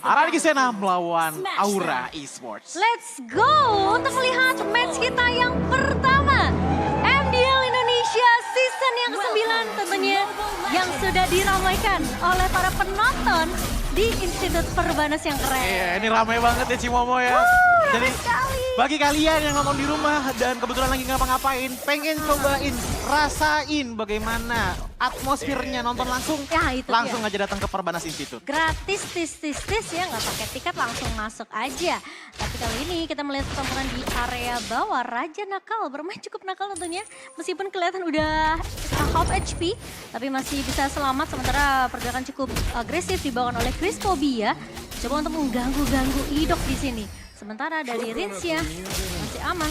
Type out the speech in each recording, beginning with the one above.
Araki Sena melawan Aura Esports. Let's go untuk melihat match kita yang pertama. MDL Indonesia season yang ke-9 tentunya yang sudah diramaikan oleh para penonton di Institut Perbanas yang keren. Iya, ini ramai banget ya Cimomo ya. Jadi bagi kalian yang nonton di rumah dan kebetulan lagi ngapa-ngapain, pengen cobain, rasain bagaimana atmosfernya nonton langsung, Ya, itu langsung dia. aja datang ke Perbanas Institute. Gratis tis ya, nggak pakai tiket, langsung masuk aja. Tapi kali ini kita melihat pertempuran di area bawah. Raja Nakal bermain cukup nakal tentunya. Meskipun kelihatan udah half HP, tapi masih bisa selamat. Sementara pergerakan cukup agresif dibawakan oleh Chris Phobia. Coba untuk mengganggu-ganggu Idok di sini. Sementara dari Rinsya masih aman.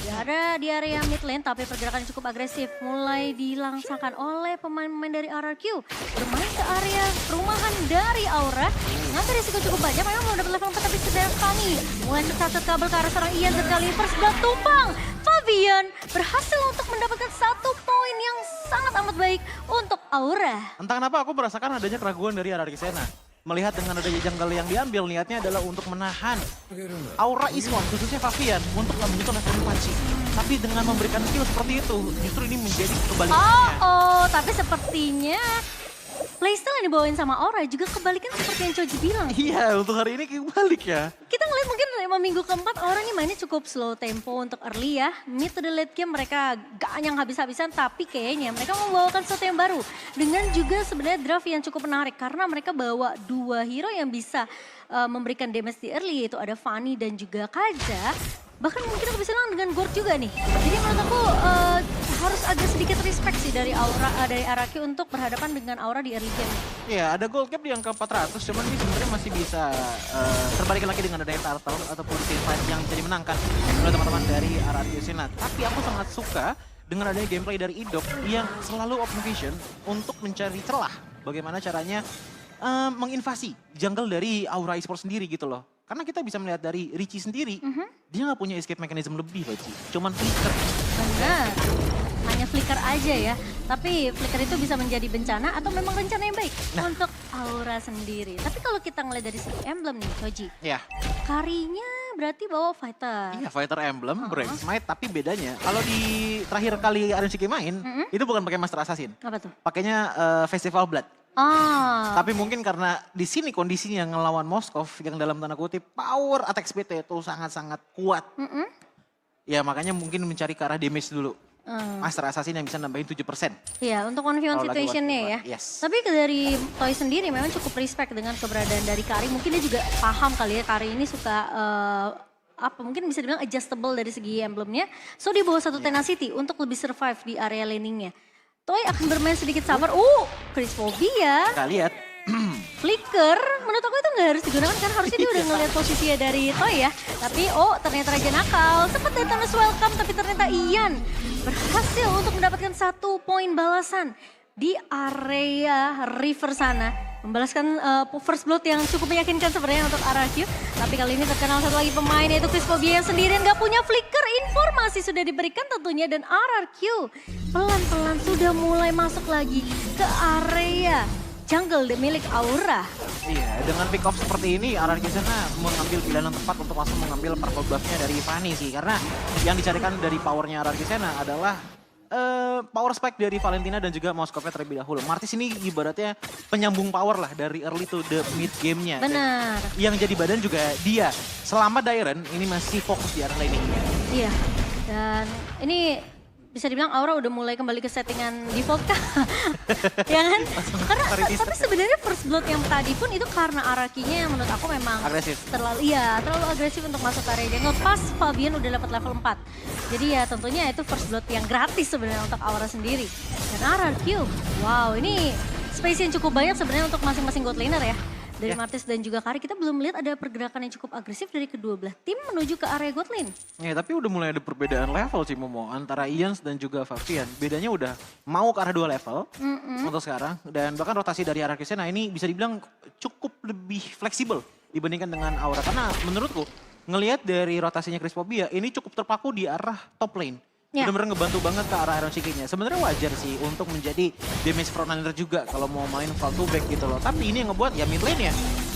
Ya, ada di area mid lane, tapi pergerakan cukup agresif mulai dilangsungkan oleh pemain-pemain dari RRQ. Bermain ke area perumahan dari Aura. Ngambil risiko cukup banyak, memang belum dapat level 4 tapi sudah Fanny. Mulai tercatat kabel ke arah seorang Ian sekali, first blood tumpang. Fabian berhasil untuk mendapatkan 1 poin yang sangat amat baik untuk Aura. Entah kenapa aku merasakan adanya keraguan dari Araki Sena. Melihat dengan adanya jungle yang diambil, niatnya adalah untuk menahan Aura Esports, khususnya Fabian, untuk nggak menyentuh level 4 sih. Tapi dengan memberikan skill seperti itu, justru ini menjadi kebalikannya. Tapi sepertinya playstyle yang dibawain sama Aura juga kebalikan seperti yang Choji bilang. Iya, untuk hari ini kebalik ya. Kita ngeliat mungkin 5 minggu keempat Aura nih mainnya cukup slow tempo untuk early ya. Mid to the late game mereka gak yang habis-habisan, tapi kayaknya mereka membawakan sesuatu yang baru. Dengan juga sebenarnya draft yang cukup menarik karena mereka bawa 2 hero yang bisa memberikan damage di early, yaitu ada Fanny dan juga Kaja. Bahkan mungkin aku bisa bilang dengan Gord juga nih. Jadi menurut aku harus agak sedikit respect sih dari Aura, dari Araki untuk berhadapan dengan Aura di early game. Iya, ada gold cap di angka 400, cuman ini sebenarnya masih bisa terbalik lagi dengan adanya turtle ataupun team fight yang bisa dimenangkan oleh teman-teman dari Araki Sena. Tapi aku sangat suka dengan adanya gameplay dari Idok yang selalu open vision untuk mencari celah. Bagaimana caranya menginvasi jungle dari Aura Esports sendiri gitu loh. Karena kita bisa melihat dari Richie sendiri, dia nggak punya escape mechanism lebih, Baci. Cuman flicker. Benar, hanya flicker aja ya. Tapi flicker itu bisa menjadi bencana atau memang rencana yang baik untuk Aura sendiri. Tapi kalau kita ngeliat dari segi emblem nih, Choji. Ya, Karinya berarti bawa fighter. iya fighter emblem, Brand Smite, tapi bedanya kalau di terakhir kali RNCK main, itu bukan pakai Master Assassin. Apa tuh? Pakainya Festival Blood. Tapi mungkin karena di sini kondisinya ngelawan Moskov yang dalam tanda kutip power attack speed itu sangat-sangat kuat. Ya makanya mungkin mencari ke arah damage dulu. Master Assassin yang bisa nambahin 7%. Iya, untuk one v one Kalau lagi situationnya one v ya. one, yes. Tapi dari Toy sendiri memang cukup respect dengan keberadaan dari Kari. Mungkin dia juga paham kali ya, Kari ini suka mungkin bisa dibilang adjustable dari segi emblemnya. So dia bawa satu tenacity untuk lebih survive di area laningnya. Toy akan bermain sedikit sabar. Chris Phobia. Kita lihat. Flicker, menurut aku itu nggak harus digunakan karena harusnya dia udah ngeliat posisinya dari Toy ya. Tapi ternyata Raja Nakal, sempat datang welcome tapi ternyata Ian berhasil untuk mendapatkan 1 poin balasan di area river sana. Membalaskan first blood yang cukup meyakinkan sebenarnya untuk RRQ. Tapi kali ini terkenal satu lagi pemain yaitu Chris Phobia yang sendirian gak punya flicker. Informasi sudah diberikan tentunya dan RRQ pelan-pelan sudah mulai masuk lagi ke area jungle milik Aura. Iya, dengan pick off seperti ini RRQ Sena mengambil pilihan yang tepat untuk langsung mengambil purple buff-nya dari Fanny sih. Karena yang dicarikan dari powernya RRQ Sena adalah power spike dari Valentina dan juga Moskova terlebih dahulu. Martis ini ibaratnya penyambung power lah dari early to the mid game-nya. Benar. Yang jadi badan juga dia. Selama Dairen ini masih fokus di arah laning-nya. Iya, dan ini bisa dibilang Aura udah mulai kembali ke settingan default kah? Ya kan? Karena tapi sebenarnya first blood yang tadi pun itu karena Arakinya yang menurut aku memang agresif. terlalu agresif untuk masuk area jungle. Pas Fabian udah dapat level 4. Jadi ya tentunya itu first blood yang gratis sebenarnya untuk Aura sendiri. Dan RRQ, wow ini space yang cukup banyak sebenarnya untuk masing-masing god laner ya. Dari Martis dan juga Kari, kita belum melihat ada pergerakan yang cukup agresif dari kedua belah tim menuju ke area god lane. Ya tapi udah mulai ada perbedaan level sih Momo antara Ians dan juga Fabian. Bedanya udah mau ke arah 2 level untuk sekarang. Dan bahkan rotasi dari RRQ Sena ini bisa dibilang cukup lebih fleksibel dibandingkan dengan Aura. Karena menurutku ngelihat dari rotasinya Chris Phobia ini cukup terpaku di arah top lane. Benar-benar ngebantu banget ke arah Iron Chicken-nya. Sebenarnya wajar sih untuk menjadi damage frontliner juga kalau mau main fall to back gitu loh. Tapi ini yang ngebuat ya mid lane ya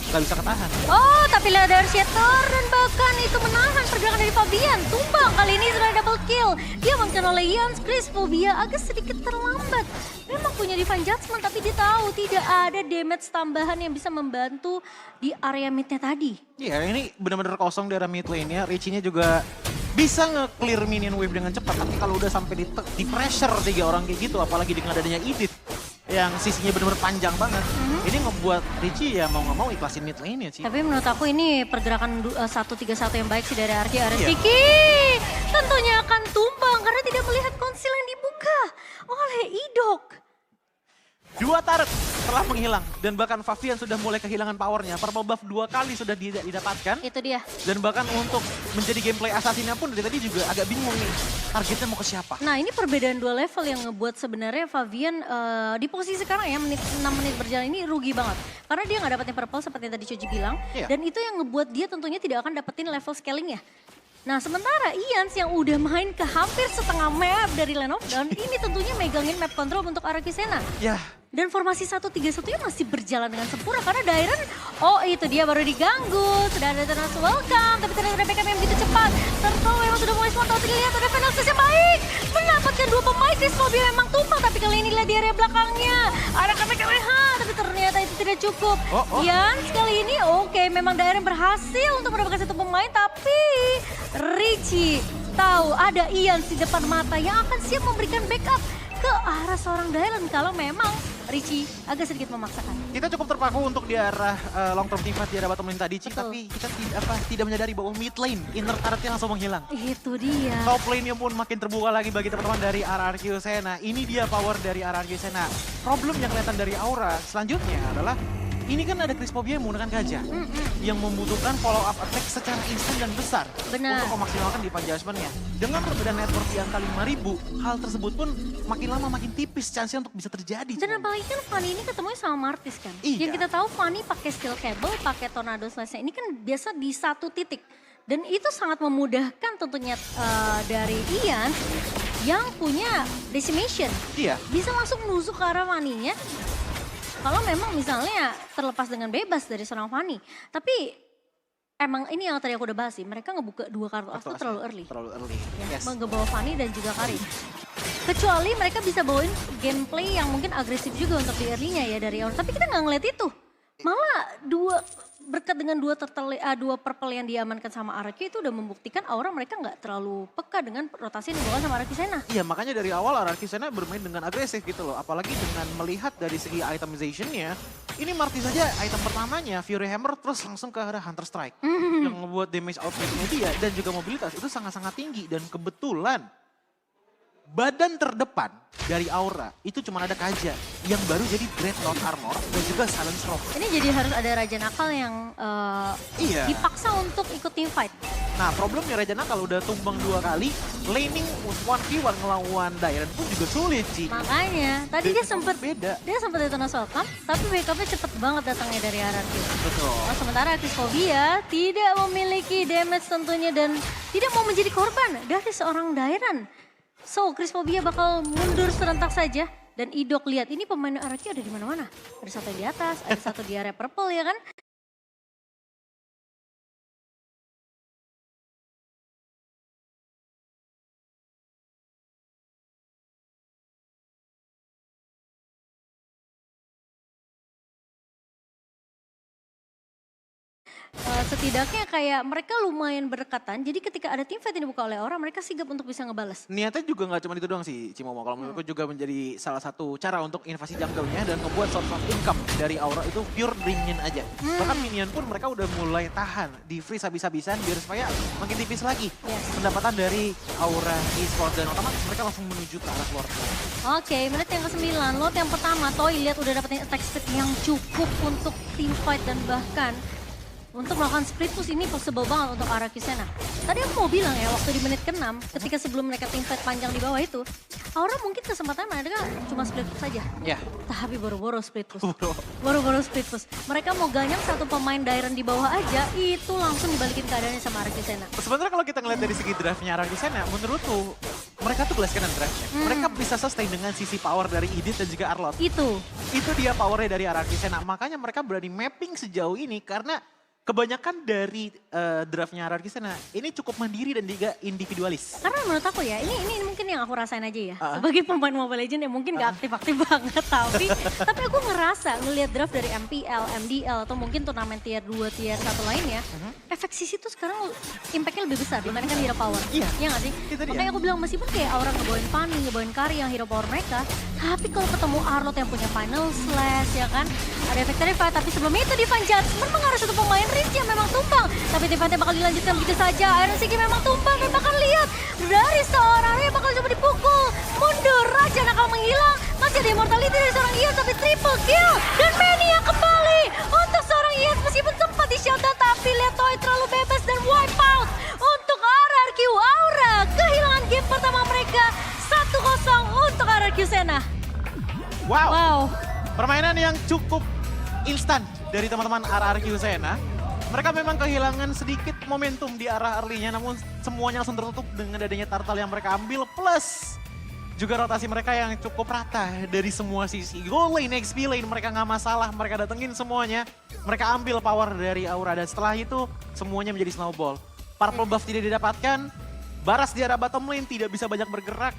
nggak bisa ketahan. Oh, tapi lihat dari Shatter dan bahkan itu menahan pergerakan dari Fabian. Tumbang kali ini sudah double kill. Dia makan oleh Jans. Crispobia agak sedikit terlambat. Memang punya Divine Judgment tapi dia tahu tidak ada damage tambahan yang bisa membantu di area midnya tadi. Iya, ini benar-benar kosong di area mid lane-nya. Richie-nya juga bisa nge-clear minion wave dengan cepat. Tapi kalau udah sampai di pressure 3 orang kayak gitu, apalagi dengan adanya Edith yang sisinya benar-benar panjang banget. Ini ngebuat Richie ya mau nggak mau ikhlasin mid lane-nya sih. Tapi menurut aku ini pergerakan 1-3-1 yang baik sih dari RG. Iya. Vicky tentunya akan tumbang karena tidak melihat konsil yang dibuka oleh Idok. 2 turret telah menghilang dan bahkan Fabian sudah mulai kehilangan powernya. Purple buff 2 kali sudah didapatkan. Itu dia. Dan bahkan untuk menjadi gameplay assassinnya pun dari tadi juga agak bingung nih. Targetnya mau ke siapa? Nah ini perbedaan 2 level yang ngebuat sebenarnya Fabian di posisi sekarang ya 6 menit berjalan ini rugi banget. Karena dia nggak dapetin purple seperti yang tadi Choji bilang. Iya. Dan itu yang ngebuat dia tentunya tidak akan dapetin level scalingnya. Nah sementara Jans yang udah main ke hampir setengah map dari Lane of Dawn ini tentunya megangin map control untuk Arachisena. Ya. Dan formasi 1-3-1-nya masih berjalan dengan sempurna karena Dairon, oh itu dia baru diganggu, sudah ada Eternal Welcome, tapi tidak ada backup yang begitu cepat. Turtle memang sudah mulai smart, lihat ada Fenixis yang baik, mendapatkan 2 pemain, Crispobia memang tumpang, tapi kali ini lihat di area belakangnya, ada KPKWH, tapi ternyata itu tidak cukup. Jans kali ini oke, memang Dairon berhasil untuk mendapatkan 1 pemain, tapi Richie tahu ada Jans di depan mata yang akan siap memberikan backup ke arah seorang Dairon kalau memang Richie agak sedikit memaksakan. Kita cukup terpaku untuk di arah long term teamfight di arah bottom lane tadi, Cik. Betul. Tapi kita tidak menyadari bahwa mid lane, inner turretnya langsung menghilang. Itu dia. Top lane-nya pun makin terbuka lagi bagi teman-teman dari RRQ Sena. Ini dia power dari RRQ Sena. Problem yang kelihatan dari Aura selanjutnya adalah ini kan ada Crispobia yang menggunakan gajah. Yang membutuhkan follow up attack secara instan dan besar. Benar. Untuk memaksimalkan Divine Judgment-nya. Dengan perbedaan network di angka 5.000, hal tersebut pun makin lama makin tipis chance-nya untuk bisa terjadi. Dan apalagi kan Fanny ini ketemunya sama Martis kan. Iya. Yang kita tahu Fanny pakai steel cable, pakai tornado slash-nya. Ini kan biasa di satu titik. Dan itu sangat memudahkan tentunya dari Ian yang punya decimation. Iya. Bisa langsung menusuk ke arah Fanny-nya. Kalau memang misalnya terlepas dengan bebas dari seorang Fanny. Tapi emang ini yang tadi aku udah bahas sih. Mereka ngebuka 2 kartu as itu terlalu early. Terlalu early. Ya, Yes. ngebawa Fanny dan juga Kari. Kecuali mereka bisa bawain gameplay yang mungkin agresif juga untuk di early-nya ya dari Aura. Tapi kita nggak ngeliat itu. Malah berkat dengan 2 purple yang diamankan sama Araki itu udah membuktikan Aura mereka nggak terlalu peka dengan rotasi yang dibawa sama Araki Sena. Iya, makanya dari awal RRQ Sena bermain dengan agresif gitu loh. Apalagi dengan melihat dari segi itemization-nya. Ini Marty saja item pertamanya, Fury Hammer, terus langsung ke arah Hunter Strike. Yang ngebuat damage output-nya dia dan juga mobilitas itu sangat-sangat tinggi. Dan kebetulan badan terdepan dari Aura itu cuma ada Kaja yang baru jadi Dreadnought Armor dan juga Silence Rock. Ini jadi harus ada Raja Nakal yang Iya. dipaksa untuk ikut team fight. Nah, problemnya Raja Nakal udah tumbang 2 kali, laning 1v1 ngelawan Dairon pun juga sulit sih. Makanya tadi dia sempat beda. Eternal Welcome, tapi backupnya cepet banget datangnya dari RRQ. Betul. Oh, sementara Crispobia tidak memiliki damage tentunya dan tidak mau menjadi korban dari seorang Dairon. So, Crispobia bakal mundur serentak saja. Dan Idok lihat, ini pemain RRQ ada di mana-mana. Ada satu di atas, ada satu di area purple ya kan. Setidaknya kayak mereka lumayan berdekatan. Jadi ketika ada tim fight yang dibuka oleh orang, mereka sigap untuk bisa ngebales. Niatnya juga nggak cuma itu doang sih, Cimomo. Kalau menurutku juga menjadi salah satu cara untuk invasi jungle-nya dan ngebuat source of income dari Aura itu pure minion aja. Bahkan minion pun mereka udah mulai tahan di freeze habis-habisan biar supaya makin tipis lagi. Yes. Pendapatan dari Aura Esports dan otomatis mereka langsung menuju ke arah luar. Oke, menit yang ke-9, lot yang pertama, Toy lihat udah dapetin attack speed yang cukup untuk team fight dan bahkan untuk melakukan split push ini possible banget untuk Araki Sena. Tadi aku mau bilang ya, waktu di menit ke-6, ketika sebelum mereka team fight panjang di bawah itu, Aura mungkin kesempatan mereka cuma split push saja. Ya. Tapi boro-boro split push. Boro-boro split push. Mereka mau ganyang satu pemain Dairon di bawah aja, itu langsung dibalikin keadaannya sama Araki Sena. Sebenarnya kalau kita ngeliat dari segi draftnya Araki Sena, menurutku mereka tuh glass cannon drive-nya. Mereka bisa sustain dengan sisi power dari Edith dan juga Arlott. Itu. Itu dia powernya dari RRQ Sena. Makanya mereka berani mapping sejauh ini karena kebanyakan dari draftnya RRQ Sena ini cukup mandiri dan juga individualis. Karena menurut aku ya, ini mungkin yang aku rasain aja ya. Sebagai pemain Mobile Legends yang mungkin gak aktif-aktif banget, tapi aku ngerasa ngelihat draft dari MPL, MDL, atau mungkin turnamen tier 2, tier 1 lainnya, efek sisi tuh sekarang impact-nya lebih besar dibandingkan hero power. Iya. Iya gak sih? Itu dia. Makanya aku bilang meskipun kayak orang ngebawain Fanny, ngebawain Kari yang hero power mereka, tapi kalau ketemu Arlott yang punya final slash ya kan, ada efek terrify, tapi sebelum itu Divine Judgment mengaruh satu pemain Rich yang memang tumbang. Tapi Divine bakal dilanjutkan begitu saja. Iron Siki memang tumbang dan bahkan lihat dari seorang Ria bakal coba dipukul. Mundur, Raja Nakal menghilang. Masih ada immortality dari seorang Ian tapi triple kill. Dan Penny yang kembali untuk seorang Ian meskipun sempat di shutdown. Tapi Letoy terlalu bebas dan wipe out untuk RRQ Aura. Kehilangan game pertama mereka 1-0 untuk RRQ Sena. Wow. Permainan yang cukup instan dari teman-teman RRQ Sena. Mereka memang kehilangan sedikit momentum di arah early-nya, namun semuanya langsung tertutup dengan adanya turtle yang mereka ambil. Plus juga rotasi mereka yang cukup rata dari semua sisi. Goal lane, XP lane, mereka nggak masalah. Mereka datengin semuanya. Mereka ambil power dari Aura dan setelah itu semuanya menjadi snowball. Purple buff tidak didapatkan. Baras di arah bottom lane tidak bisa banyak bergerak.